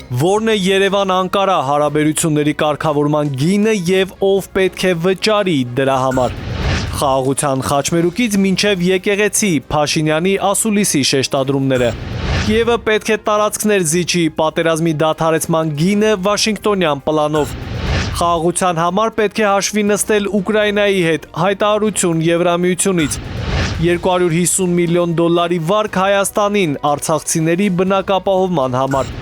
Որն է Երևան-Անկարա հարաբերությունների կարգավորման գինը եւ ով պետք է վճարի դրա համար։ Խաղաղության խաչմերուկից մինչև եկեղեցի Փաշինյանի ասուլիսի շեշտադրումները։ Կիևը պետք է տարածքներ զիջի պատերազմի դադարեցման գինը Վաշինգտոնյան պլանով։ Խաղաղության համար պետք է հաշվի նստել Ուկրաինայի հետ, հայտարարություն Եվրամիությունից։ 250 միլիոն դոլարի վարկ Հայաստանին արցախցիների բնակապահովման համար։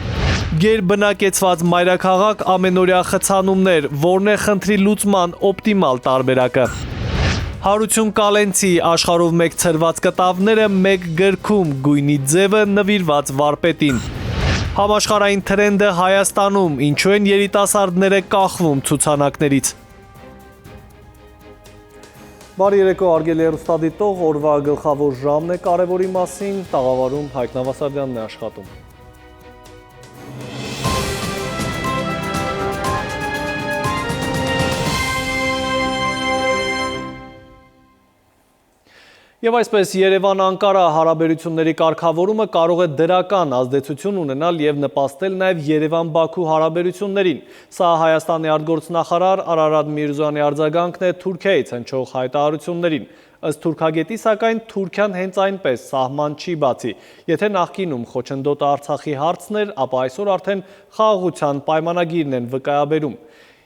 Գերբնակեցված մայրաքաղաք ամենօրյա խցանումներ, որն է խնդրի լուծման օպտիմալ տարբերակը։ Հարություն Կալենցի աշխարհով մեկ ցրված կտավները մեկ գրքում գույնի ձևը նվիրված վարպետին։ Համաշխարհային թրենդը Հայաստանում, ինչու են երիտասարդները կախվում ցուցանակներից։ Բարի երեկո, հարգելի հեռուստադիտող, օրվա գլխավոր ժամն է կարևորի մասին, տաղավարում Հայկ Նավասարդյանն է աշխատում։ Եվ այսպես Երևան-Անկարա հարաբերությունների կարգավորումը կարող է դրական ազդեցություն ունենալ և նպաստել նաև Երևան-Բաքու հարաբերություններին։ Սա Հայաստանի արտգործնախարար Արարատ Միրզոյանի արձագանքն է Թուրքիայից հնչող հայտարարություններին։ Ըստ թուրքագետի, սակայն Թուրքիան հենց այնպես սահման չի բացի։ Եթե նախկինում խոչընդոտը Արցախի հարցն էր, ապա այսօր արդեն խաղաղության պայմանագիրն են վկայաբերում։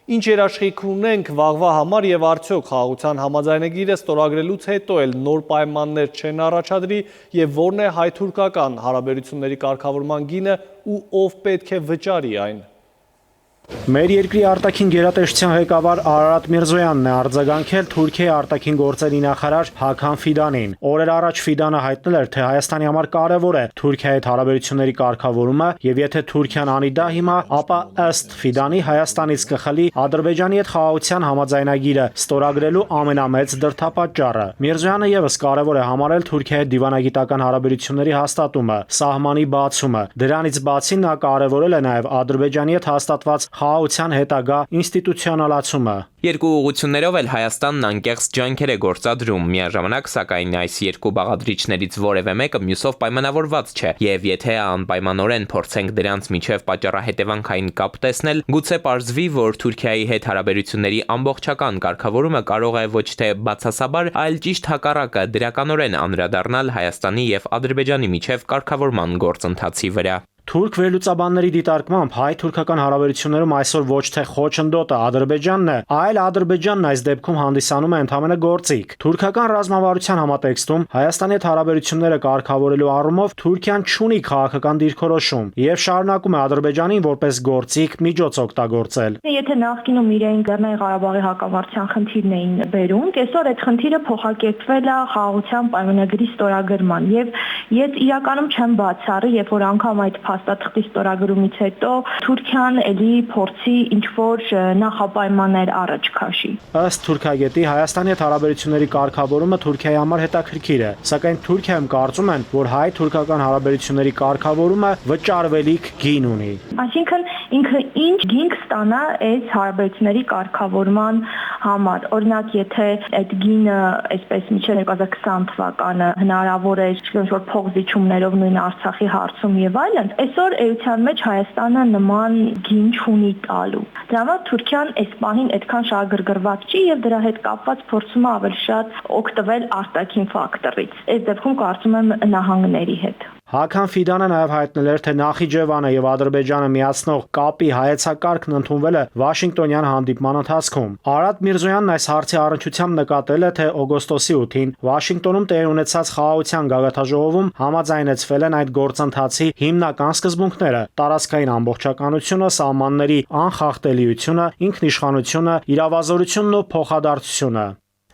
Ինչ երաշխիք ունենք վաղվա համար և արդյոք խաղաղության համաձայնագիրը ստորագրելուց հետո էլ նոր պայմաններ չեն առաջադրի և որն է հայ-թուրքական հարաբերությունների կարգավորման գինը ու ով պետք է վճարի այն։ Մեր երկրի արտաքին գերատեսչության ղեկավար Արարատ Միրզոյանն է արձագանքել Թուրքիայի արտաքին գործերի նախարար Հական Ֆիդանին։ Օրեր առաջ Ֆիդանը հայտնել էր, թե Հայաստանի համար կարևոր է Թուրքիայի հետ հարաբերությունների կարգավորումը եւ եթե Թուրքիան անի դա հիմա, ապա ըստ Ֆիդանի Հայաստանից կխլի Ադրբեջանի հետ խաղաղության համաձայնագիրը ստորագրելու ամենամեծ դրդապատճառը։ Միրզոյանը եւս կարևոր է համարել Թուրքիայի հետ դիվանագիտական հարաբերությունների հաստատումը, սահմանի բացումը։ Դրանից բացի նա կարևորել է նաեւ Ադրբեջանի հետ հաստատված խաղաղության հետագա ինստիտուցիոնալացումը։ Երկու ուղղություններով էլ Հայաստանն անկեղծ ջանքեր է գործադրում, միաժամանակ սակայն այս երկու բաղադրիչներից որևէ մեկը մյուսով պայմանավորված չէ, եւ եթե անպայմանորեն փորձենք դրանց միջև պատճառահետևանքային կապ տեսնել, գուցե պարզվի, որ Թուրքիայի հետ հարաբերությունների ամբողջական կարգավորումը կարող է ոչ թե բացասաբար, այլ ճիշտ հակառակը դրականորեն անդրադառնալ Հայաստանի եւ Ադրբեջանի միջև կարգավորման գործընթացի վրա։ Թուրք վերլուծաբանների դիտարկմամբ հայ-թուրքական հարաբերություններում այսօր ոչ թե խոչընդոտը Ադրբեջանն է, այլ Ադրբեջանն այս դեպքում հանդիսանում է ընդհանրապես գործիք։ Թուրքական ռազմավարության համատեքստում Հայաստանի հետ հարաբերությունները կարգավորելու առումով Թուրքիան չունի քաղաքական դիրքորոշում եւ շարունակում է Ադրբեջանին որպես գործիք միջոց օգտագործել։ Եթե նախկինում իրեն Լեռնային Ղարաբաղի հակամարտության խնդիրն էին բերում, այսօր այդ խնդիրը փոխակերպվել է խաղաղության պայմանագրի ստորագրման եւ ես իրականում չեմ բացառի, երբ որ անգամ այդ հաստատքի ստորագրումից հետո Թուրքիան էլի փորձի ինչ-որ նախապայմաններ առաջ քաշի։ Ըստ թուրքագետի Հայաստանի հետ հարաբերությունների կարգավորումը Թուրքիայի համար հետաքրքիր է, սակայն Թուրքիայում կարծում են, որ հայ-թուրքական հարաբերությունների կարգավորումը վճարվելիք գին ունի։ Այսինքն ինքը ինչ գին կստանա այս հարաբերությունների կարգավորման համար։ Օրինակ, եթե այդ գինը այսպես մինչև 2020 թվականը հնարավոր է ինչ-որ փոխզիջումներով նույն Արցախի հարցում եւ այլն, այսօր էության մեջ Հայաստանը նման գին չունի տալու։ Դրա համար Թուրքիան այս պահին այդքան շահագրգռված չի եւ դրա հետ կապված փորձում է ավելի շատ օգտվել արտաքին ֆակտորից։ Այս դեպքում կարծում եմ նահանգների հետ։ Հական Ֆիդանը նաև հայտնել էր, թե Նախիջևանը եւ Ադրբեջանը միացնող կապի հայեցակարգն ընդունվել է Վաշինգտոնյան հանդիպման ընթացքում։ Արարատ Միրզոյանն այս հարցի առնչությամբ նկատել է, թե օգոստոսի 8-ին Վաշինգտոնում տեղի ունեցած խաղաղության գագաթաժողովում համաձայնեցվել են այդ գործընթացի հիմնական սկզբունքները՝ տարածքային ամբողջականությունը, սահմանների անխախտելիությունը, ինքնիշխանությունը, իրավազորությունն ու փոխադարձությունը։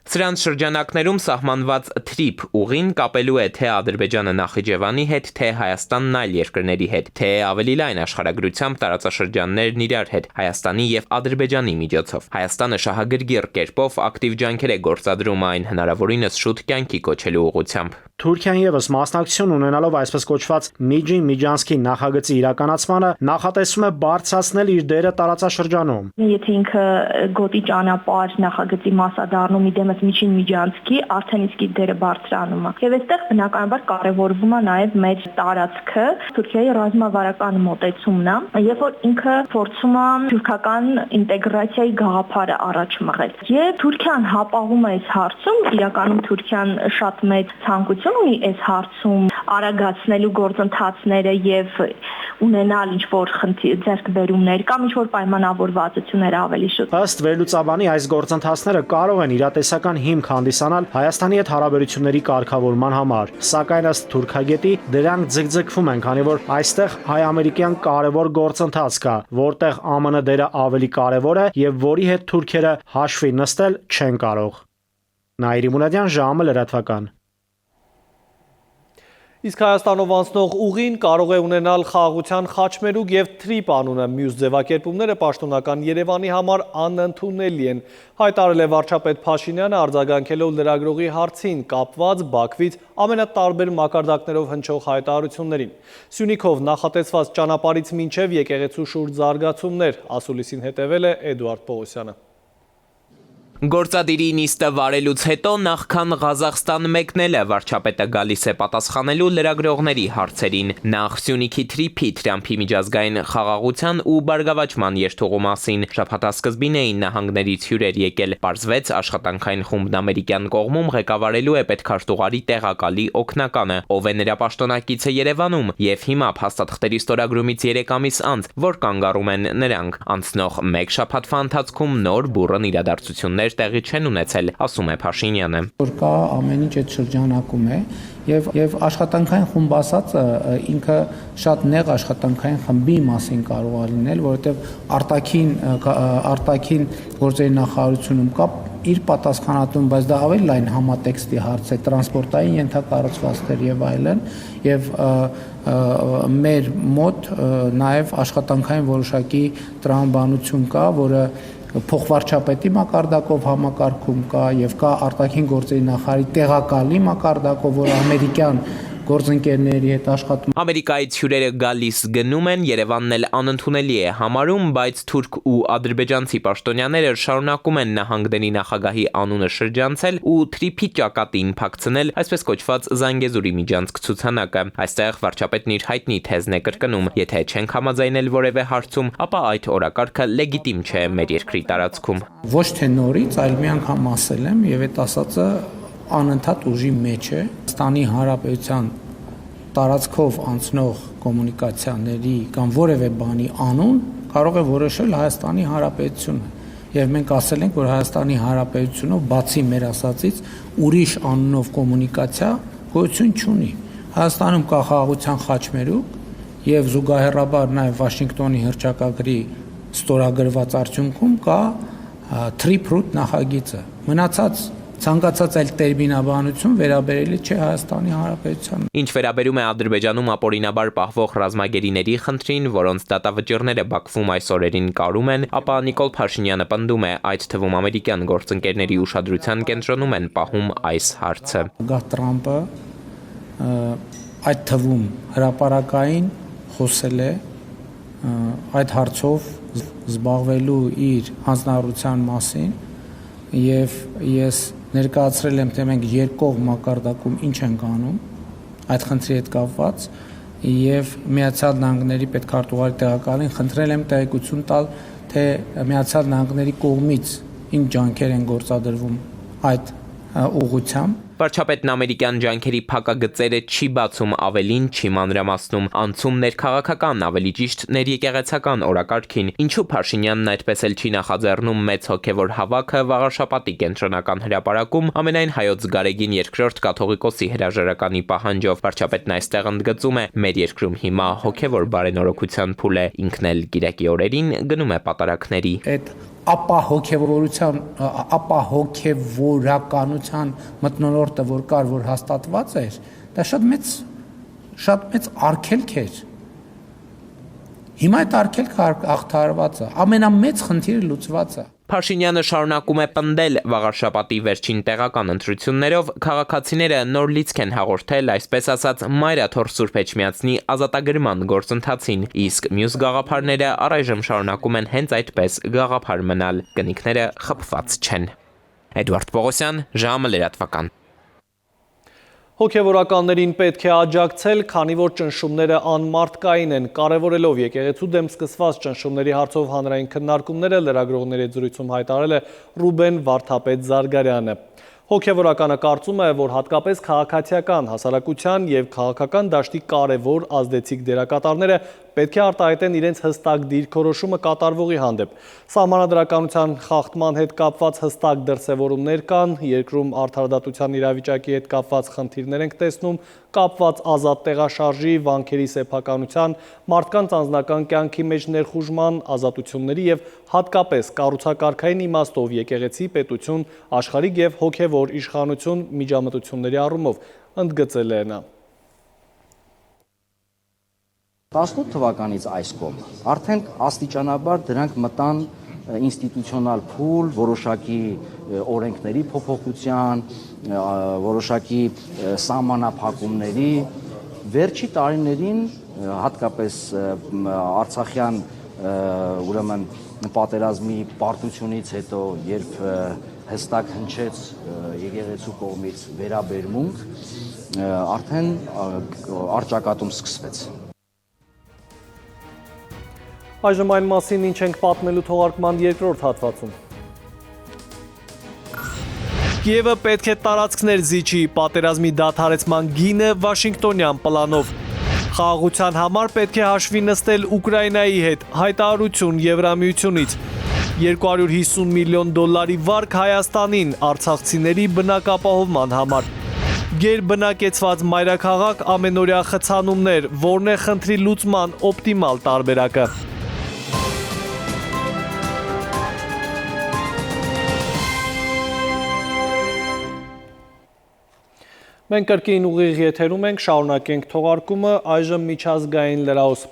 Սրանց շրջանակներում սահմանված թրիփ ուղին կապելու է թե Ադրբեջանը Նախիջևանի հետ, թե Հայաստանն այլ երկրների հետ, թե ավելի լայն աշխարհագրությամբ տարածաշրջաններն իրար հետ, Հայաստանի եւ Ադրբեջանի միջոցով։ Հայաստանը շահագրգիռ կերպով ակտիվ ջանքեր է գործադրում այն հնարավորինս շուտ կյանքի կոչելու ուղղությամբ։ Թուրքիան եւս մասնակցություն ունենալով այսպես կոչված Միջին-Միջանցքի նախագծի իրականացմանը նախատեսում է բարձրացնել իր դերը տարածաշրջանում։ Եթե ինքը գոտի ճանապարհ նախագծի մասադառնում իդեմս Միջին-Միջանցքի, արդեն իսկ իր դերը բարձրանում է։ Եվ այստեղ բնականաբար կարևորվում է նաեւ մեր տարածքը, Թուրքիայի ռազմավարական մոտեցումն է, երբ որ ինքը փորձում է թուրքական ինտեգրացիայի գաղափարը առաջ մղել։ Եվ Թուրքիան հապաղում է այս հարցում, իրականում Թուրքիան շատ մեծ ցանկություն ունի այս հարցում արագացնելու գործընթացները եւ ունենալ ինչ-որ ձեռքբերումներ կամ ինչ-որ պայմանավորվածություններ ավելի շուտ։ Ըստ վերլուծաբանի այս գործընթացները կարող են իրատեսական հիմք հանդիսանալ Հայաստանի հետ հարաբերությունների կարգավորման համար, սակայն ըստ թուրքագետի դրանք ձգձգվում են, քանի որ այստեղ հայ-ամերիկյան կարևոր գործընթաց կա, որտեղ ԱՄՆ դերը ավելի կարևոր է եւ որի հետ թուրքերը հաշվի նստել չեն կարող։ Նաիրի Մուրադյան, ժամը լրատվական։ Իսկ Հայաստանով անցնող ուղին կարող է ունենալ խաղաղության խաչմերուկ և թրիպ անունը, մյուս ձևակերպումները պաշտոնական Երևանի համար անընդունելի են, հայտարարել է վարչապետ Փաշինյանը արձագանքելով լրագրողի հարցին կապված Բաքվից ամենատարբեր մակարդակներով հնչող հայտարարություններին։ Սյունիքով նախատեսված ճանապարհից մինչև եկեղեցու շուրջ զարգացումներ, ասուլիսին հետևել է Էդուարդ Պողոսյանը։ Գործադիրի նիստը վարելուց հետո նախքան Ղազախստան մեկնել է, վարչապետը գալիս է պատասխանելու լրագրողների հարցերին։ Նախ Սյունիքի թրիփի Թրամփի միջազգային խաղաղության ու բարգավաճման երթուղու մասին շաբաթասկզբին էին նահանգներից հյուրեր եկել։ Պարզվեց աշխատանքային խումբն ամերիկյան կողմում ղեկավարելու է պետքարտուղարի տեղակալի օգնականը, ով է նրա պաշտոնակիցը Երևանում, եւ հիմա փաստաթղթերի ստորագրումից 3 ամիս անց, որ կանգառում են նրանք։ Անցնող մեկ շաբաթվա ընթացքում նոր բուռն իրադարձություններ տեղի չեն ունեցել, ասում է Փաշինյանը։ Որ կա ամեն ինչ այդ շրջանակում է եւ աշխատանքային խումբ ասած ինքը շատ նեղ աշխատանքային խմբի մասին կարող է լինել, որովհետեւ արտաքին գործերի նախարարությունում կա իր պատասխանատուն, բայց դա ավելի լայն համատեքստի հարց է, տրանսպորտային ենթակառուցվածքներ եւ այլն, եւ մեր մոտ նաեւ աշխատանքային որոշակի տրամաբանություն կա, որը փոխվարչապետի մակարդակով համակարգում կա եւ կա արտաքին գործերի նախարարի տեղակալի մակարդակով, որ ամերիկյան գործընկերների հետ աշխատում։ Ամերիկայից հյուրերը գալիս գնում են, Երևանն էլ անընդունելի է համարում, բայց թուրք ու ադրբեջանցի պաշտոնյաները շարունակում են նահանգների նախագահի անունը շրջանցել ու թրիփի ճակատին փակցնել այսպես կոչված Զանգեզուրի միջանցք ցուցանակը։ Այստեղ վարչապետն իր հայտնի թեզն է կրկնում. եթե չենք համաձայնել որևէ հարցում, ապա այդ օրակարգը լեգիտիմ չէ մեր երկրի տարածքում։ Ոչ թե նորից, այլ մի անգամ ասել եմ եւ այդ ասածը անընդհատ ուժի մեջ է։ Հայաստանի Հանրապետության տարածքով անցնող կոմունիկացիաների կամ որևէ բանի անուն կարող է որոշել Հայաստանի Հանրապետությունը։ Եվ մենք ասել ենք, որ Հայաստանի Հանրապետությունով բացի մեր ասածից ուրիշ անունով կոմունիկացիա գոյություն չունի։ Հայաստանում կա խաղաղության խաչմերուկ եւ զուգահեռաբար նաեւ Վաշինգտոնի հռչակագրի ստորագրված արդյունքում կա Trip-Route նախագիծը։ Մնացած ցանկացած այլ տերմինաբանություն վերաբերելի չէ Հայաստանի Հանրապետությանը։ Ինչ վերաբերում է Ադրբեջանում ապօրինաբար պահվող ռազմագերիների խնդրին, որոնց դատավճիռները Բաքվում այս օրերին կարում են, ապա Նիկոլ Փաշինյանը պնդում է, այդ թվում ամերիկյան գործընկերների ուշադրության կենտրոնում են պահում այս հարցը։ Գա Տրամպը այդ թվում հրապարակային խոսել է այդ հարցով զբաղվելու իր հանձնառության մասին եւ ես ներկայացրել եմ, թե մենք երկկողմ մակարդակում ինչ ենք անում այդ խնդրի հետ կապված եւ Միացյալ Նահանգների պետքարտուղարի տեղակալին խնդրել եմ տեղեկություն տալ, թե Միացյալ Նահանգների կողմից ինչ ջանքեր են գործադրվում այդ ուղղությամբ։ Վարչապետն ամերիկյան ջանքերի փակագծերը չի բացում, ավելին չի մանրամասնում, անցում ներքաղաքական, ավելի ճիշտ ներեկեղեցական օրակարգին, ինչու Փաշինյանն այդպես էլ չի նախաձեռնում մեծ հոգևոր հավաքը վաղաշաբաթի կենտրոնական հրապարակում ամենայն հայոց Գարեգին II կաթողիկոսի հրաժարականի պահանջով։ Վարչապետն այստեղ ընդգծում է, մեր երկրում հիմա հոգևոր բարենորոգության փուլ է, ինքն էլ կիրակի օրերին գնում է պատարակների։ Ապա հոգևորականության մթնոլորտը, որ կար, որ հաստատված էր, դա շատ մեծ արգելք էր։ Հիմա այդ արգելքը հաղթահարված է, ամենամեծ խնդիրը լուծված է։ Փաշինյանը շարունակում է պնդել վաղարշաբաթի վերջին տեղական ընտրություններով քաղաքացիները նոր լիցք են հաղորդել, այսպես ասած, Մայրաթոր Սուրբ Էջմիածնի ազատագրման գործընթացին, իսկ մյուս գաղափարները առայժմ շարունակում են հենց այդպես գաղափար մնալ, կնիքները խփված չեն։ Էդվարդ Պողոսյան, ժամը լրատվական։ Հոգևորականներին պետք է աջակցել, քանի որ ճնշումները անմարդկային են, կարևորելով եկեղեցու դեմ սկսված ճնշումների հարցով հանրային քննարկումները լրագրողների զրույցում հայտարարել է Ռուբեն Վարդապետ Զարգարյանը։ Հոգևորականը կարծում է, որ հատկապես քաղաքացիական հասարակության և քաղաքական դաշտի կարևոր ազդեցիկ դերակատարները պետք է արտահայտեն իրենց հստակ դիրքորոշումը կատարվողի հանդեպ։ Սահմանադրականության խախտման հետ կապված հստակ դրսևորումներ կան, երկրում արդարադատության իրավիճակի հետ կապված խնդիրներ ենք տեսնում, կապված ազատ տեղաշարժի, վանքերի սեփականության, մարդկանց անձնական կյանքի մեջ ներխուժման, ազատությունների և հատկապես կառուցակարգային իմաստով եկեղեցի, պետություն, աշխարհիկ և հոգևոր իշխանություն միջամտությունների առումով, ընդգծել է նա։ 18 թվականից այս կողմ արդեն աստիճանաբար դրանք մտան ինստիտուցիոնալ փուլ, որոշակի օրենքների փոփոխության, որոշակի սահմանափակումների, վերջի տարիներին հատկապես Արցախյան ուրեմն պատերազմի պարտությունից հետո, երբ հստակ հնչեց եկեղեցու կողմից վերաբերմունք, արդեն առճակատում սկսվեց։ Այժմ այն մասին, ինչ ենք պատմելու թողարկման երկրորդ հատվածում։ Կիևը պետք է տարածքներ զիջի, պատերազմի դադարեցման գինը Վաշինգտոնյան պլանով։ Խաղաղության համար պետք է հաշվի նստել Ուկրաինայի հետ, հայտարարություն Եվրամիությունից։ 250 միլիոն դոլարի վարկ Հայաստանին արցախցիների բնակապահովման համար։ Գերբնակեցված մայրաքաղաք ամենօրյա խցանումներ, որն է խնդրի լուծման օպտիմալ տարբերակը։ Մենք կրկին ուղիղ եթերում ենք, շարունակենք թողարկումը, այժմ միջազգային լրահոս։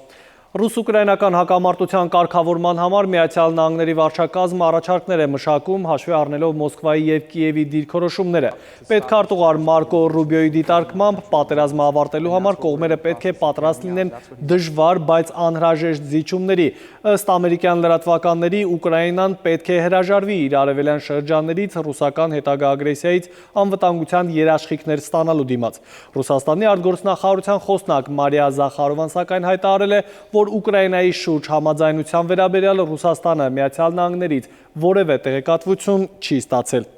Ռուս-ուկրաինական հակամարտության կարգավորման համար Միացյալ Նահանգների վարչակազմը առաջարկներ է մշակում, հաշվի առնելով Մոսկվայի և Կիևի դիրքորոշումները։ Պետքարտուղար Մարկո Ռուբիոյի դիտարկմամբ պատերազմը ավարտելու համար կողմերը պետք է պատրաստ լինեն դժվար, բայց անհրաժեշտ զիջումների։ Ըստ ամերիկյան լրատվականների, Ուկրաինան պետք է հրաժարվի իր արևելյան շրջաններից ռուսական հետագա ագրեսիայից անվտանգության երաշխիքներ ստանալու դիմաց։ Ռուսաստանի արտգործնախարարության խոսնակ Մարիա Զախարովան սակայն հայտարարել է, որ Ուկրաինայի շուրջ համաձայնության վերաբերյալ Ռուսաստանը Միացյալ Նահանգներից որևէ տեղեկատվություն չի ստացել։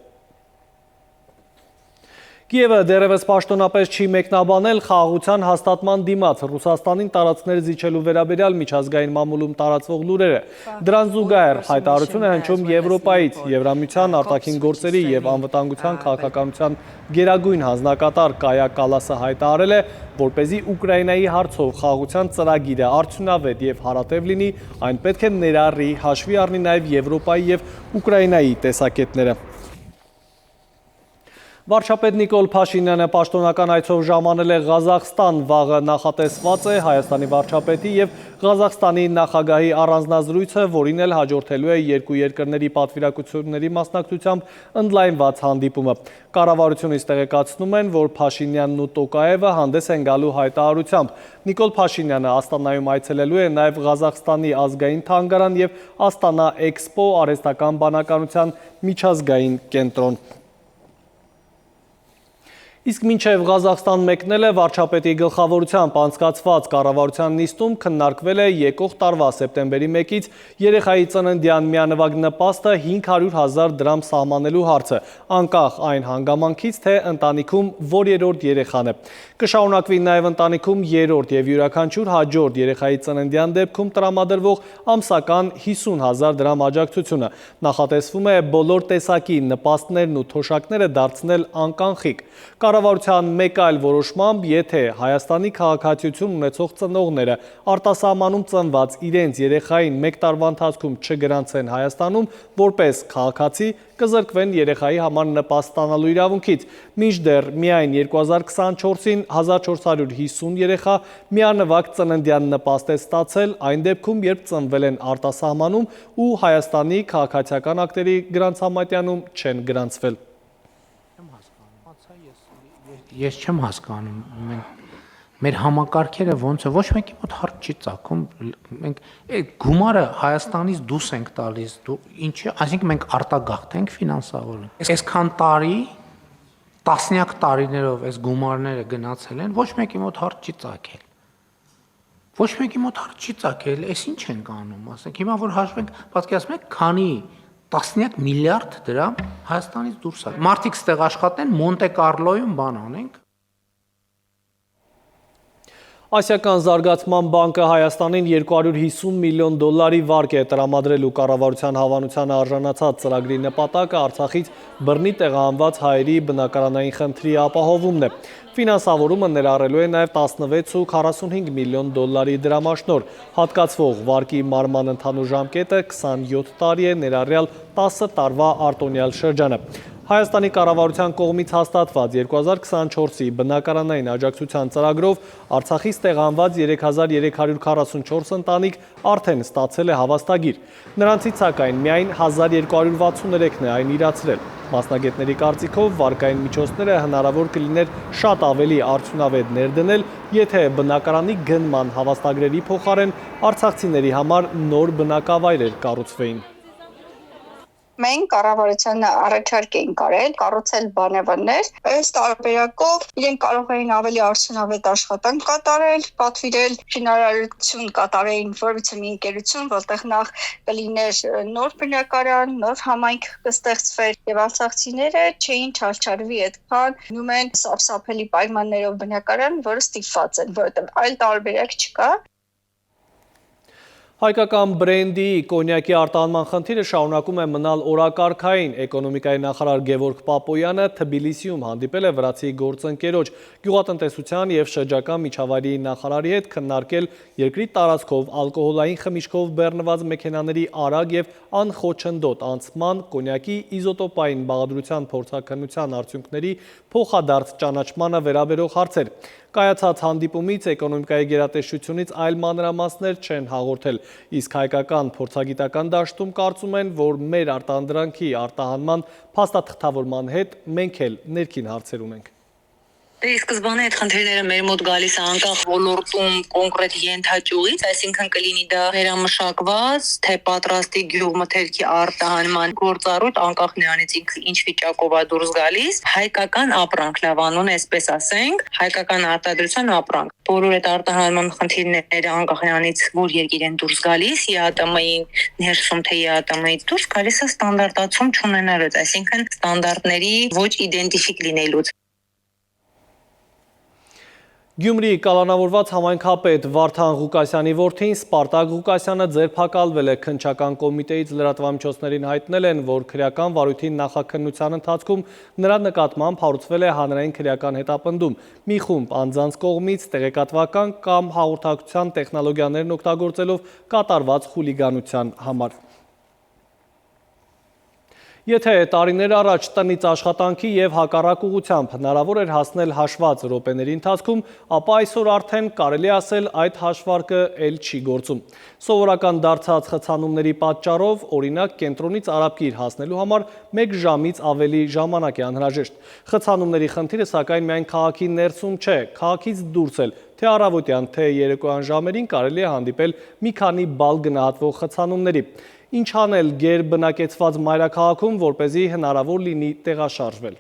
Կիևը դեռևս պաշտոնապես չի մեկնաբանել խաղաղության հաստատման դիմաց Ռուսաստանին տարածքներ զիջելու վերաբերյալ միջազգային մամուլում տարածվող լուրերը։ Դրան զուգահեռ հայտարարություն է հնչում Եվրոպայից, Եվրամիության արտաքին գործերի և անվտանգության քաղաքականության գերագույն հանձնակատար Կայա Կալասը հայտարարել է, որպեսզի Ուկրաինայի հարցով խաղաղության ծրագիրը արդյունավետ և հարատև լինի, այն պետք է ներառի, հաշվի առնի նաև Եվրոպայի և Ուկրաինայի տեսակետները։ Վարչապետ Նիկոլ Փաշինյանը պաշտոնական այցով ժամանել է Ղազախստան, վաղը նախատեսված է Հայաստանի վարչապետի և Ղազախստանի նախագահի առանձնազրույցը, որին էլ հաջորդելու է երկու երկրների պատվիրակությունների մասնակցությամբ ընդլայնված հանդիպումը։ Կառավարությունից տեղեկացնում են, որ Փաշինյանն ու Տոկաևը հանդես են գալու հայտարարությամբ։ Նիկոլ Փաշինյանը Աստանայում այցելելու է նաև Ղազախստանի ազգային թանգարան և Աստանա Էքսպո արհեստական բանականության միջազգային կենտրոն։ Իսկ մինչև Ղազախստան մեկնելը վարչապետի գլխավորությամբ անցկացված կառավարության նիստում քննարկվել է եկող տարվա սեպտեմբերի 1-ից երեխայի ծննդյան միանվագ նպաստը 500,000 դրամ սահմանելու հարցը, անկախ այն հանգամանքից, թե ընտանիքում որ երրորդ երեխան է։ Կշարունակվի նաև ընտանիքում երրորդ և յուրաքանչյուր հաջորդ երեխայի ծննդյան դեպքում տրամադրվող ամսական 50,000 դրամ աջակցությունը։ Նախատեսվում է բոլոր տեսակի նպաստներն ու թոշակները դարձնել անկանխիկ։ Կառավարության մեկ այլ որոշմամբ, եթե Հայաստանի քաղաքացիություն ունեցող ծնողները արտասահմանում ծնված իրենց երեխային մեկ տարվա ընթացքում չգրանցեն Հայաստանում, որպես քաղաքացի կզրկվեն երեխայի համար նպաստ ստանալու իրավունքից։ Մինչդեռ միայն 2024-ին 1450 երեխա միանվագ ծննդյան նպաստ է ստացել այն դեպքում, երբ ծնվել են արտասահմանում ու Հայաստանի քաղաքացիական ակտերի գրանցամատյանում չեն գրանցվել։ Ես չեմ հասկանում, մեր համակարգերը ոնց է, ոչ մեկի մոտ հարց չի ծագում, մենք այդ գումարը Հայաստանից դուրս ենք տալիս, ինչի, այսինքն մենք արտագաղթ ենք ֆինանսավորում։ Այսքան տարի, տասնյակ տարիներով այս գումարները գնացել են, ոչ մեկի մոտ հարց չի ծագել։ Ոչ մեկի մոտ հարց չի ծագել, այս ինչ ենք անում, ասենք, հիմա որ հաշվենք, պատկերացնում եք, քանի տասնյակ միլիարդ դրամ Հայաստանից դուրս է։ Մարդիկ ստեղ աշխատեն, Մոնտե Կարլոյում բան անենք։ Ասիական զարգացման բանկը Հայաստանին 250 միլիոն դոլարի վարկ է տրամադրելու կառավարության հավանությանը արժանացած ծրագրի նպատակը Արցախից բռնի տեղահանված հայերի բնակարանային խնդրի ապահովումն է։ Ֆինանսավորումը ներառելու է նաև 16,45 միլիոն դոլարի դրամաշնոր, հատկացվող վարկի մարման ընդհանուր ժամկետը 27 տարի է, ներառյալ 10 տարվա արտոնյալ շրջանը։ Հայաստանի կառավարության կողմից հաստատված 2024-ի բնակարանային աջակցության ծրագրով Արցախից տեղահանված 3344 ընտանիք արդեն ստացել է հավաստագիր։ Նրանցից սակայն միայն 1263-ն է այն իրացրել։ Մասնագետների կարծիքով վարկային միջոցները հնարավոր կլիներ շատ ավելի արդյունավետ ներդնել, եթե բնակարանի գնման հավաստագրերի փոխարեն արցախցիների համար նոր բնակավայրեր կառուցվեին։ Մենք կառավարությանը առաջարկ էինք արել, կառուցել բանավաններ, այս տարբերակով իրենք կարող էին ավելի արդյունավետ աշխատանք կատարել, պատվիրել շինարարություն կատարեին որևիցե մի ընկերություն, որտեղ նախ կլիներ նոր բնակարան, նոր համայնք կստեղծվեր եւ արցախցիները չէին չարչարվի այդքան գնում են սարսափելի պայմաններով բնակարան, որը ստիպված են, որովհետեւ այլ տարբերակ չկա։ Հայկական բրենդի կոնյակի արտահանման խնդիրը շարունակում է մնալ օրակարգային։ Էկոնոմիկայի նախարար Գևորգ Պապոյանը Թբիլիսիում հանդիպել է վրացի գործընկերոջ, գյուղատնտեսության և շրջակա միջավայրի նախարարի հետ քննարկել երկրի տարածքով ալկոհոլային խմիչքով բեռնված մեքենաների արագ և անխոչնդոտ անցման, կոնյակի իզոտոպային բաղադրության փորձաքննության արդյունքների փոխադարձ ճանաչմանը վերաբերող հարցեր։ Կայացած հանդիպումից էկոնոմիկայի գերատեսչությունից այլ մանրամասներ չեն հաղորդել, իսկ հայկական փորձագիտական դաշտում կարծում են, որ մեր արտադրանքի արտահանման փաստաթղթավորման հետ մենք էլ ներքին հարցեր ունենք։ Ի սկզբանե այդ խնդիրները մեր մոտ գալիս է անկախ ոլորտում կոնկրետ ենթաճյուղից, այսինքն կլինի դա վերամշակված, թե պատրաստի գյուղմթերքի արտահանման գործառույթ, անկախ նրանից ինքը ինչ վիճակով է դուրս գալիս, հայկական ապրանք լավանուն, այսպես ասենք, հայկական արտադրության ապրանք։ Բոլոր այդ արտահանման խնդիրները անկախ նրանից, որ երկիր են դուրս գալիս, ԵԱՏՄ-ին ներսում թե ԵԱՏՄ-ից դուրս գալիս է ստանդարտացում չունենալուց, այսինքն ստանդարտների ոչ իդենտիֆիկ լինելուց։ Գյումրիի կալանավորված համայնքապետ Վարդան Ղուկասյանի որդին Սպարտակ Ղուկասյանը ձերբակալվել է քննչական կոմիտեից լրատվամիջոցներին հայտնել են, որ քրեական վարույթի նախաքննության ընթացքում նրա նկատմամբ հարուցվել է հանրային քրեական հետապնդում, մի խումբ անձանց կողմից տեղեկատվական կամ հաղորդակցության տեխնոլոգիաներն օգտագործելով կատարված խուլիգանության համար։ Եթե տարիներ առաջ տնից աշխատանքի և հակառակ ուղղությամբ հնարավոր էր հասնել հաշված րոպեների ընթացքում, ապա այսօր արդեն կարելի ասել այդ հաշվարկը էլ չի գործում։ Սովորական դարձած խցանումների պատճառով, օրինակ կենտրոնից Արաբկիր հասնելու համար 1 ժամից ավելի ժամանակ է անհրաժեշտ։ Խցանումների խնդիրը սակայն միայն քաղաքի ներսում չէ, քաղաքից դուրս էլ, թե առավոտյան, թե երեկոյան ժամերին կարելի է հանդիպել մի քանի բալ գնահատվող խցանումների։ Ինչ անել գերբնակեցված մայրաքաղաքում, որպեսզի հնարավոր լինի տեղաշարժվել։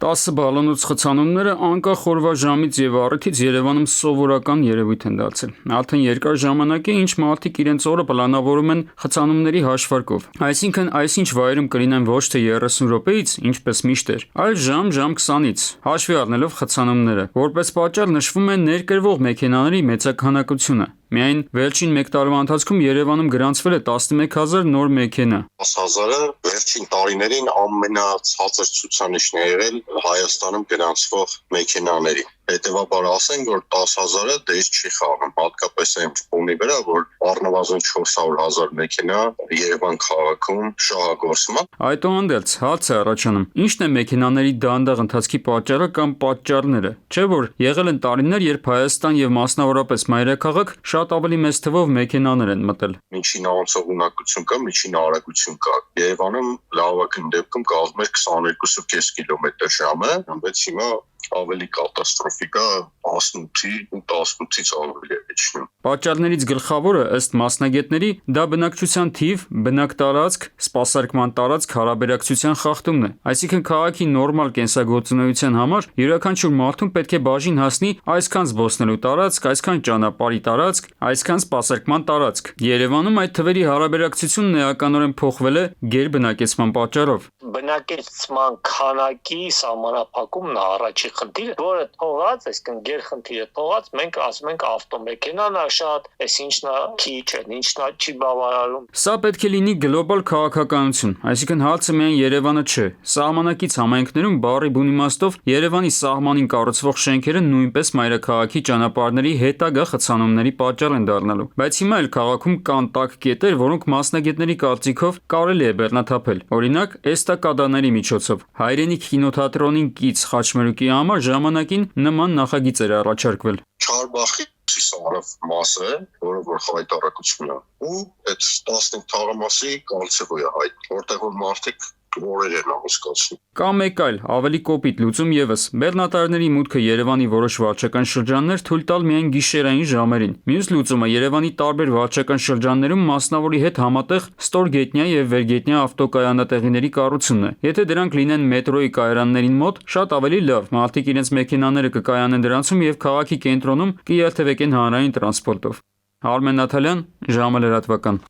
10 բալոնոց խցանումները անկախ օրվա ժամից եւ առիթից Երևանում սովորական երևույթ են դարձել։ Արդեն երկար ժամանակ է, ինչ մարդիկ իրենց օրը պլանավորում են խցանումների հաշվարկով։ Այսինքն, այսինչ վայրում կլինեն ոչ թե 30 րոպեից, ինչպես միշտ էր, այլ ժամ 20-ից, հաշվի առնելով խցանումները։ Որպես պատճառ նշվում է ներկրվող մեքենաների մեծաքանակությունը։ Միայն վերջին 1 տարվա ընթացքում Երևանում գրանցվել է 11000 նոր մեքենա։ 10000-ը վերջին տարիներին ամենացածր ցուցանիշն է եղել Հայաստանում գրանցվող մեքենաների։ Հետևաբար ասենք, որ 10,000-ը դες չի խաղում, հատկապես այն ֆոնի վրա, որ առնվազն 400,000 մեքենա Երևան քաղաքում շահագործվում է։ Այդուհանդերձ հարց է առաջանում. ի՞նչն է մեքենաների դանդաղ ընթացքի պատճառը կամ պատճառները։ Չէ՞ որ եղել են տարիներ, երբ Հայաստան եւ մասնավորապես մայրաքաղաք շատ ավելի մեծ թվով մեքենաներ են մտել։ Միջին անցող ունակություն կա, միջին արագություն կա։ Երևանում լավագույն դեպքում կազմել 22.5 կմ/ժ, բայց հիմա ավելի կատաստրոֆիկ է 18-ի ու 18-ից ավելի է իջնում։ Պատճառներից գլխավորը ըստ մասնագետների դա բնակչության թիվ, բնակտարածք, սպասարկման տարածք հարաբերակցության խախտումն է։ Այսինքն քաղաքի նորմալ կենսագործունեության համար յուրաքանչյուր մարդուն պետք է բաժին հասնի այսքան զբոսնելու տարածք, այսքան ճանապարհի տարածք, այսքան սպասարկման տարածք։ Երևանում այդ թվերի հարաբերակցությունն էականորեն փոխվել է գերբնակեցման պատճառով։ Բնակեցման քանակի սահմանափակումն է առաջի խնդիրը, որը թողած, այսինքն գերխնդիրը թողած, մենք ասում ենք ավտոմեքենան է շատ, այս ինչն է քիչ, ինչն է չի բավարարում։ Սա պետք է լինի գլոբալ քաղաքականություն, այսինքն հարցը միայն Երևանը չէ։ Սահմանակից համայնքներում բառի բուն իմաստով Երևանի սահմանին կառուցվող շենքերը նույնպես մայրաքաղաքի ճանապարհների հետագա խցանումների պատճառ են դառնալու։ Բայց հիմա էլ քաղաքում կան տաք կետեր, որոնք մասնագետների կարծիքով կարելի է բեռնաթափել։ Օրինակ, էստակադաների միջոցով։ Հայրենիք կինոթատրոնին կից խաչմերուկի համար ժամանակին նման նախագիծ էր առաջարկվել։ Չարբախի սարավ մասը, որը որ հայտարարությունն է, ու այդ 15 թաղամասի կալցեվոյ է հայտ, որտեղ որ մարդիկ օրեր են ամուսկացնում։ Կա մեկ այլ, ավելի կոպիտ լուծում եւս։ Բեռնատարների մուտքը Երևանի որոշ վարչական շրջաններ թույլ տալ միայն գիշերային ժամերին։ Մյուս լուծումը Երևանի տարբեր վարչական շրջաններում մասնավորի հետ համատեղ ստորգետնյա եւ վերգետնյա ավտոկայանատեղիների կառուցումն է։ Եթե դրանք լինեն մետրոյի կայարաններին մոտ, շատ ավելի լավ։ Մարդիկ իրենց մեքենաները կկայանեն դրանցում եւ քաղաքի կենտրոնում կերթևեկեն հանրային տրանսպորտով։ Արմեն Նաթալյան, ժամը լրատվական։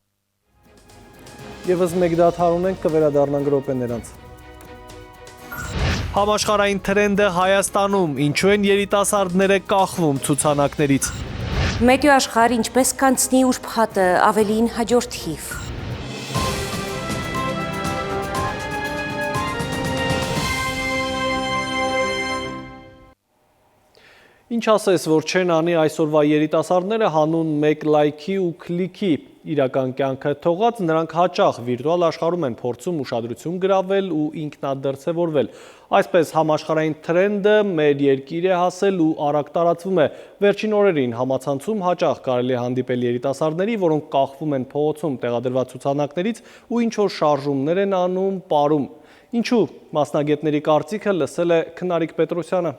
Եվս մեկ դադար ունենք, կվերադառնանք րոպեներ անց։ Համաշխարհային թրենդը Հայաստանում, ինչու են երիտասարդները կախվում ցուցանակներից։ Մեդիա աշխարհը ինչպես կանցնի ուրբաթը ավելին հաջորդիվ։ Ինչ ասես, որ չեն անի այսօրվա երիտասարդները հանուն մեկ լայքի ու քլիքի իրական կյանքը թողած, նրանք հաճախ վիրտուալ աշխարհում են փորձում ուշադրություն գրավել ու ինքնադրձևորվել։ Այսպես համաշխարհային թրենդը մեր երկիր է հասել ու արագ տարածվում է։ Վերջին օրերին համացանցում հաճախ կարելի է հանդիպել երիտասարդների, որոնք կախվում են փողոցում տեղադրված ցուցանակներից ու ինչ-որ շարժումներ են անում, պարում։ Ինչու մասնագետների կարծիքը լսել է Քնարիկ Պետրոսյանը։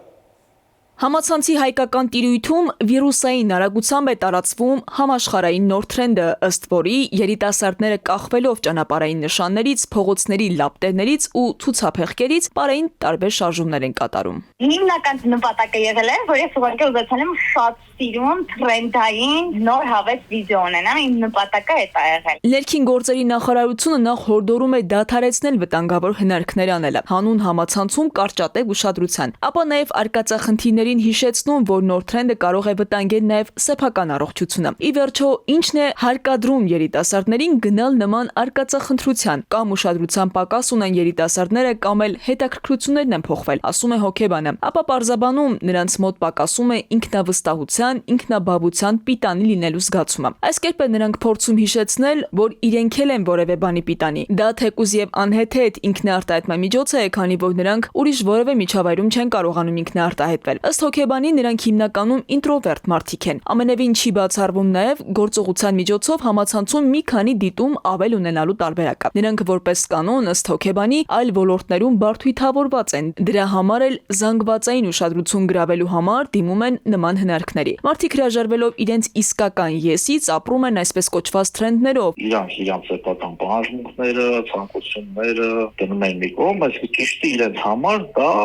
Համացանցի հայկական տիրույթում վիրուսային արագությամբ է տարածվում համաշխարհային նոր թրենդը, ըստ որի երիտասարդները կախվելով ճանապարհային նշաններից, փողոցների լապտերներից ու ցուցափեղկերից բարեին տարբեր շարժումներ են կատարում։ Հիմնական նպատակը եղել է, որ ես ուղղակի ուզեցել եմ շատ սիրում թրենդային նոր հավես վիդեո ունենամ, իմ նպատակը այդ է եղել։ Ներքին գործերի նախարարությունը նախ հորդորում է դադարեցնել վտանգավոր հնարքներ անելը, հանուն համացանցում կարճատև ուշադրության, ապա նաև արկածախնդիրների հիշեցնում, որ նոր թրենդը կարող է վտանգել նաև սեփական առողջությունը։ Ի վերջո, ինչն է հարկադրում երիտասարդներին գնալ նման արկածախնդրության, կամ ուշադրության պակաս ունեն երիտասարդները, կամ էլ հետաքրքրություններն են փոխվել, ասում է հոգեբանը։ Ապա պարզաբանում նրանց մոտ պակասում է ինքնավստահության, ինքնաբավության պիտանի լինելու զգացումը։ Այս կերպ է նրանք փորձում հիշեցնել, որ իրենք են որևէ բանի պիտանի։ Դա թեկուզ եւ անհեթեթ ինքնարտահայտման միջոց է, քանի որ նրանք ուրիշ որևէ միջավայրում չեն կարողանում ինքնարտահայտվել։ Ըստ հոգեբանի նրանք հիմնականում ինտրովերտ մարդիկ են։ Ամենևին չի բացառվում նաև գործողության միջոցով համացանցում մի քանի դիտում ավել ունենալու տարբերակը։ Նրանք որպես կանոն ըստ հոգեբանի այլ ոլորտներում բարդույթավորված են։ Դրա համար էլ զանգվածային ուշադրություն գրավելու համար դիմում են նման հնարքների։ Մարդիկ հրաժարվելով իրենց իսկական եսից ապրում են այսպես կոչված թրենդներով։ Իրանց սեփական պահանջմունքները, ցանկությունները դնում են մի կողմ, այսինքն ճիշտ իրենց համար դա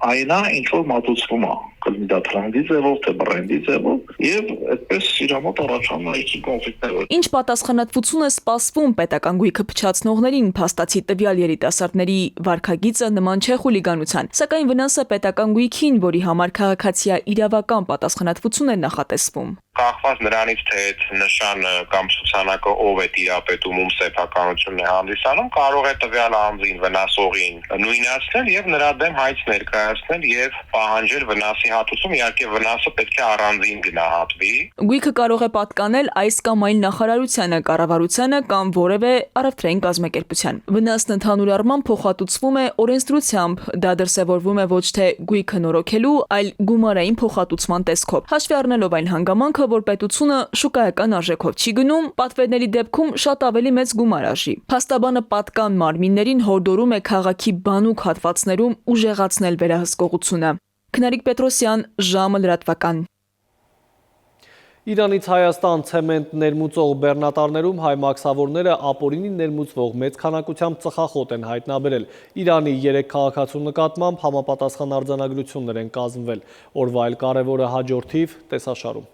այնա ինչ որ մատուցվում է, կլինի դա թրենդի ձևով, թե բրենդի ձևով, եւ այդպես իր մոտ առաջանում այքի կոնֆլիկտներ։ Ինչ պատասխանատվություն է սպասվում պետական գույքը փչացնողներին, փաստացի տվյալ երիտասարդների վարքագիծը նման չէ խուլիգանության, սակայն վնասը պետական գույքին, որի համար քաղաքացիա իրավական պատասխանատվություն է նախատեսվում։ Կախված նրանից, թե այդ նշանը կամ ցուցանակը ով է տիրապետում, ում սեփականությունն է հանդիսանում, կարող է տվյալ անձին վնասողին նույնացնել եւ նրա դեմ հայց ներկայացնել եւ պահանջել վնասի հատուցում, իհարկե վնասը պետք է առանձին գնահատվի։ Գույքը կարող է պատկանել այս կամ այլ նախարարությանը, կառավարությանը կամ որևէ առևտրային կազմակերպության։ Վնասն ընդհանուր առմամբ փոխհատուցվում է օրենսդրությամբ, դա դրսևորվում է ոչ թե գույքը նորոգելու, այլ գումարային փոխհատուցման տեսքով։ Հաշվի առնելով այն հանգամանքը, որ պետությունը շուկայական արժեքով չի գնում, պատվերների դեպքում շատ ավելի մեծ գումար արժի։ Փաստաբանը պատկան մարմիններին հորդորում է քաղաքի բանուկ հատվածներում ուժեղացնել վերահսկողությունը։ Քնարիկ Պետրոսյան, ժամը լրատվական։ Իրանից Հայաստան ցեմենտ ներմուծող բեռնատարներում հայ մաքսավորները ապօրինի ներմուծվող մեծ քանակությամբ ծխախոտ են հայտնաբերել։ Իրանի 3 քաղաքացու նկատմամբ համապատասխան արձանագրություններ են կազմվել։ Օրվա այլ կարևորը հաջորդիվ տեսաշարում։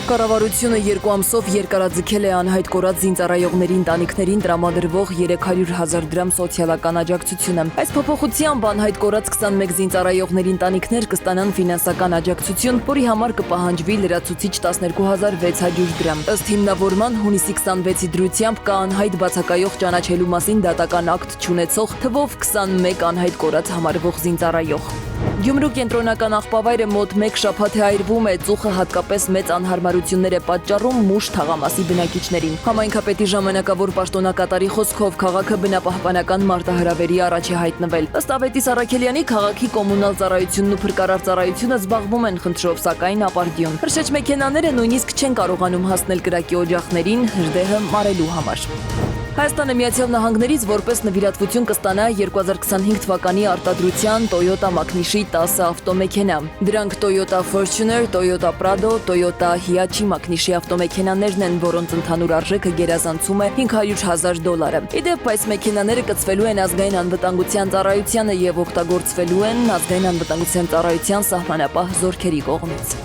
Կառավարությունը 2 ամսով երկարաձգել է անհայտ կորած զինծառայողների ընտանիքներին տրամադրվող 300,000 դրամ սոցիալական աջակցությունը։ Այս փոփոխությամբ անհայտ կորած 21 զինծառայողների ընտանիքներ կստանան ֆինանսական աջակցություն, որի համար կպահանջվի լրացուցիչ 12,600 դրամ։ Ըստ հիմնավորման հունիսի 26-ի դրությամբ կա անհայտ բացակայող ճանաչելու մասին դատական ակտ չունեցող թվով 21 անհայտ կորած համարվող զինծառայող։ Գյումրու կենտրոնական աղբավայրը մոտ 1 շաբաթ է այրվում է, ծուխը հատկապես մեծ անհարմարություններ է պատճառում մուշ թաղամասի բնակիչներին։ Համայնքապետի ժամանակավոր պաշտոնակատարի խոսքով քաղաքը բնապահպանական մարտահրավերի առաջ է հայտնվել։ Ըստ Ավետիս Առաքելյանի քաղաքի կոմունալ ծառայությունն ու փրկարար ծառայությունը զբաղվում են խնդրով, սակայն ապարդյուն։ Հրշեջ մեքենաները նույնիսկ չեն կարողանում հասնել կրակի օջախներին հրդեհը մարելու համար։ Հայաստանը Միացյալ Նահանգներից որպես նվիրատվություն կստանա 2025 թվականի արտադրության Toyota Magnishի 10 ավտոմեքենա։ Դրանք Toyota Fortuner, Toyota Prado, Toyota Hiace Magnishի ավտոմեքենաներն են, որոնց ընդհանուր արժեքը գերազանցում է $500,000։ Իդեպ այս մեքենաները կցվելու են ազգային անվտանգության ծառայությանը եւ օգտագործվելու են ազգային անվտանգության ծառայության սահմանապահ զորքերի կողմից։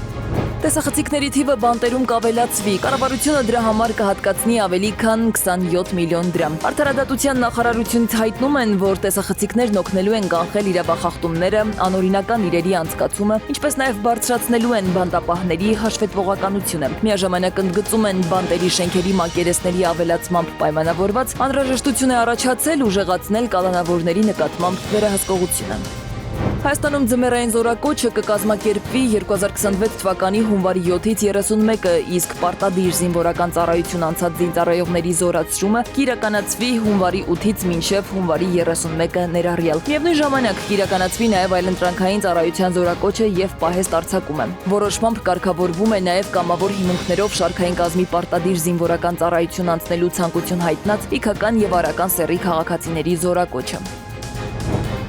Տեսախցիկների թիվը բանտերում կավելացվի, կառավարությունը դրա համար կհատկացնի ավելի քան 27 միլիոն դրամ։ Արդարադատության նախարարությունից հայտնում են, որ տեսախցիկներն օգնելու են կանխել իրավախախտումները, անօրինական իրերի անցկացումը, ինչպես նաև բարձրացնելու են բանտապահների հաշվետվողականությունը։ Միաժամանակ ընդգծում են բանտերի շենքերի մակերեսների ավելացմամբ պայմանավորված անհրաժեշտություն է առաջացել ուժեղացնել կալանավորների նկատմամբ վերահսկողությունը։ Հայաստանում ձմեռային զորակոչը կկազմակերպվի 2026 թվականի հունվարի 7-ից 31-ը, իսկ պարտադիր զինվորական ծառայություն անցած զինծառայողների զորացումը կիրականացվի հունվարի 8-ից մինչև հունվարի 31-ը ներառյալ։ Միևնույն ժամանակ կիրականացվի նաև այլընտրանքային ծառայության զորակոչը եւ պահեստ արձակումը։ Որոշմամբ կարգավորվում է նաև կամավոր հիմունքներով շարքային կազմի պարտադիր զինվորական ծառայություն անցնելու ցանկություն հայտնած իքական եւ արական սեռի քաղաքացիների զորակոչը։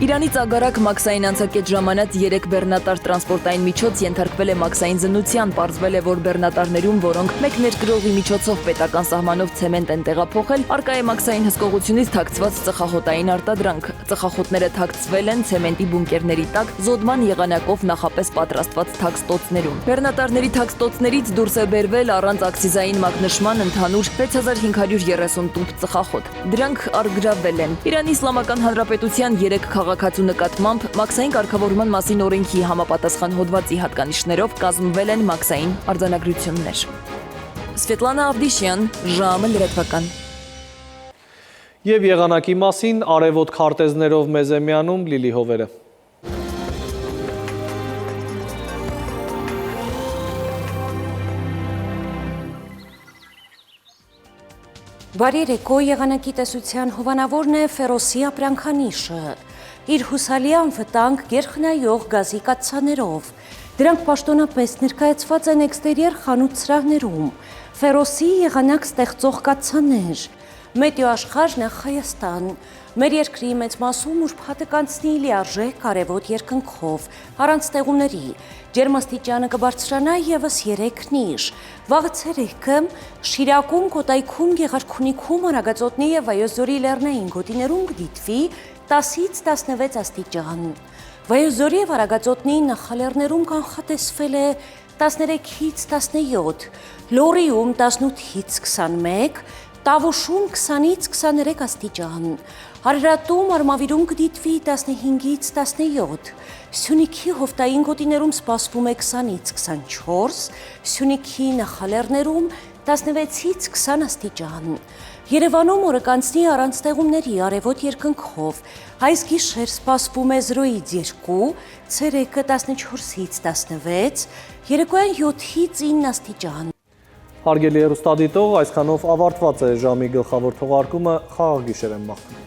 Իրանից ագարակ մաքսային անցակետ ժամանած 3 բեռնատար տրանսպորտային միջոց ենթարկվել է մաքսային զննության, պարզվել է, որ բեռնատարներում, որոնք մեկ ներգրողի միջոցով պետական սահմանով ցեմենտ են տեղափոխել, արկա է մաքսային հսկողությունից թաքցված ծխախոտային արտադրանք։ Ծխախոտները թաքցվել են ցեմենտի բունկերների տակ, զոդման եղանակով նախապես պատրաստված թաքստոցներում։ Բեռնատարների թաքստոցներից դուրս է բերվել առանց ակցիզային մագնշման ընդհանուր 6530 տուփ ծխախոտ։ Դրանք առգրավվել են։ Իրանի Իսլամական Հանրապետության 3 քաղաքացու նկատմամբ մաքսային կարգավորման մասին օրենքի համապատասխան հոդվածի հատկանիշներով կազմվել են մաքսային արձանագրություններ։ Սվետլանա Ավդիշյան, ժամը լրատվական։ Եվ եղանակի մասին արևոտ քարտեզներով մեզ է միանում Լիլի Հովերը։ Բարի երեկո, եղանակի տեսության հովանավորն է Ֆերոսի ապրանքանիշը։ Իր հուսալի անվտանգ գերխնայող գազի կաթսաներով։ Դրանք պաշտոնապես ներկայացված են էքստերիեր խանութ սրահներում։ Ֆերոսի եղանակ ստեղծող կաթսաներ։ Մետեո աշխարհ նախ Հայաստան։ Մեր երկրի մեծ մասում ուրբաթը կանցնի լիարժեք արևոտ երկնքով, առանց ստեղումների։ Ջերմաստիճանը կբարձրանա ևս 3 նիշ։ Վաղը ցերեկը Շիրակում, Կոտայքում, Գեղարքունիքում, Արագածոտնի եւ Վայոց ձորի լեռնային գոտիներում կդիտվի 10-ից 16 աստիճան։ Վայոց ձորի եւ Արագածոտնի նախալեռներում կանխատեսվել է 13-ից 17, Լորիում 18-ից 21, Տավուշում 20-ից 23 աստիճան, Արարատում Արմավիրում կդիտվի 15-ից 17, Սյունիքի հովտային գոտիներում սպասվում է 20-ից 24, Սյունիքի նախալեռներում 16-ից 20 աստիճան, Երևանում օրը կանցնի առանց ստեղումների արևոտ երկնքով, այս գիշեր սպասվում է 0-ից 2, ցերեկը 14-ից 16, երեկոյան 7-ից 9 աստիճան։ Հարգելի հեռուստադիտող, այսքանով ավարտված է ժամի գլխավոր թողարկումը, խաղաղ գիշեր եմ մաղթում։